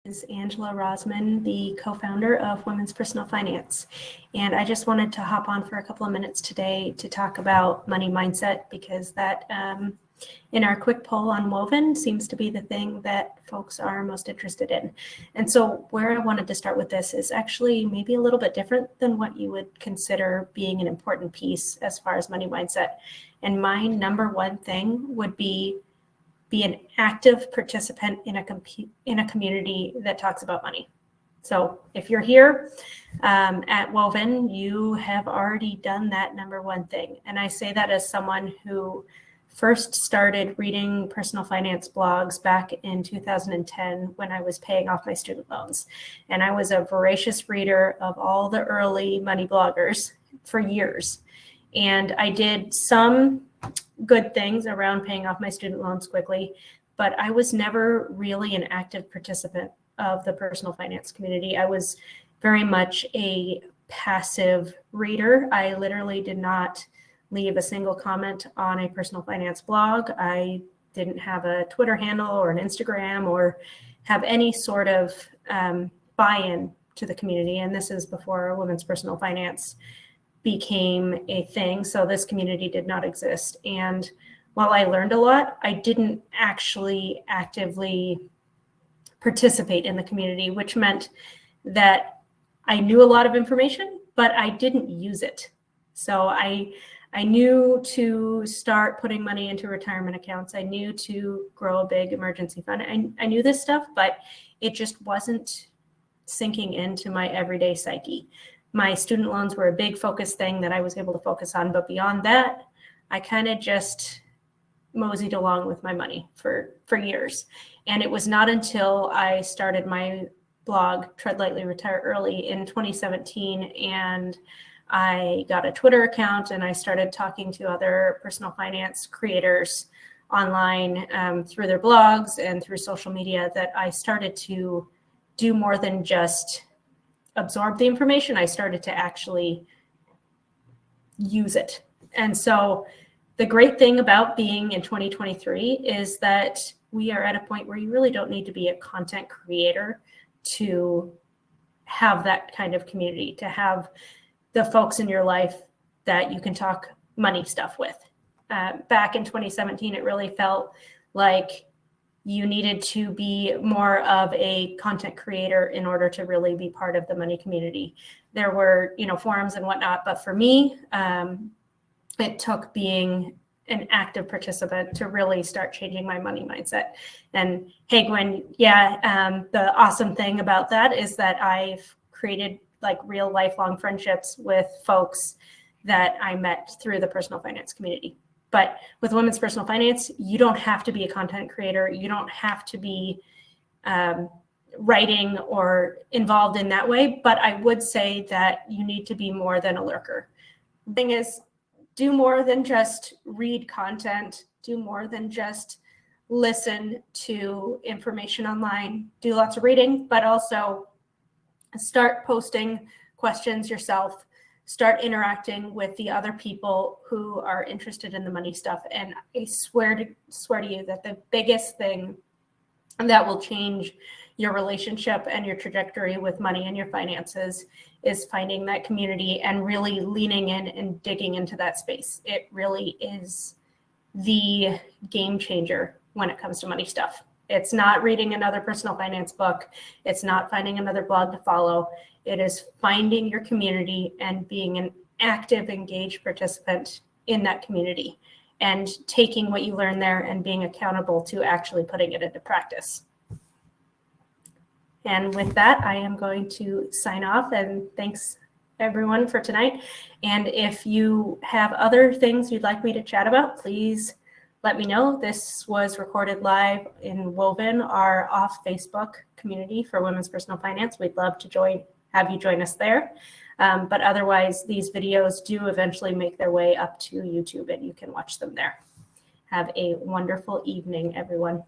Is Angela Rosman, the co-founder of Women's Personal Finance. And I just wanted to hop on for a couple of minutes today to talk about money mindset, because that in our quick poll on Woven seems to be the thing that folks are most interested in. And so where I wanted to start with this is actually maybe a little bit different than what you would consider being an important piece as far as money mindset. And my number one thing would be an active participant in a community that talks about money. So if you're here at Woven, you have already done that number one thing. And I say that as someone who first started reading personal finance blogs back in 2010 when I was paying off my student loans. And I was a voracious reader of all the early money bloggers for years. And I did some good things around paying off my student loans quickly, but I was never really an active participant of the personal finance community. I was very much a passive reader. I literally did not leave a single comment on a personal finance blog. I didn't have a Twitter handle or an Instagram or have any sort of buy-in to the community. And this is before Women's Personal Finance became a thing. So this community did not exist. And while I learned a lot, I didn't actually actively participate in the community, which meant that I knew a lot of information, but I didn't use it. So I knew to start putting money into retirement accounts. I knew to grow a big emergency fund. I knew this stuff, but it just wasn't sinking into my everyday psyche. My student loans were a big focus thing that I was able to focus on. But beyond that, I kind of just moseyed along with my money for years. And it was not until I started my blog, Tread Lightly, Retire Early, in 2017, and I got a Twitter account and I started talking to other personal finance creators online through their blogs and through social media, that I started to do more than just absorb the information. I started to actually use it. And so the great thing about being in 2023 is that we are at a point where you really don't need to be a content creator to have that kind of community, to have the folks in your life that you can talk money stuff with. Back in 2017, it really felt like you needed to be more of a content creator in order to really be part of the money community. There were, forums and whatnot, but for me, it took being an active participant to really start changing my money mindset. And hey, Gwen, the awesome thing about that is that I've created like real lifelong friendships with folks that I met through the personal finance community. But with Women's Personal Finance, you don't have to be a content creator. You don't have to be writing or involved in that way. But I would say that you need to be more than a lurker. The thing is, do more than just read content. Do more than just listen to information online. Do lots of reading, but also start posting questions yourself. Start interacting with the other people who are interested in the money stuff. And I swear to you that the biggest thing that will change your relationship and your trajectory with money and your finances is finding that community and really leaning in and digging into that space. It really is the game changer when it comes to money stuff. It's not reading another personal finance book. It's not finding another blog to follow. It is finding your community and being an active, engaged participant in that community and taking what you learn there and being accountable to actually putting it into practice. And with that, I am going to sign off, and thanks everyone for tonight. And if you have other things you'd like me to chat about, please let me know. This was recorded live in Woven, our off Facebook community for Women's Personal Finance. We'd love to have you join us there. But otherwise, these videos do eventually make their way up to YouTube, and you can watch them there. Have a wonderful evening, everyone.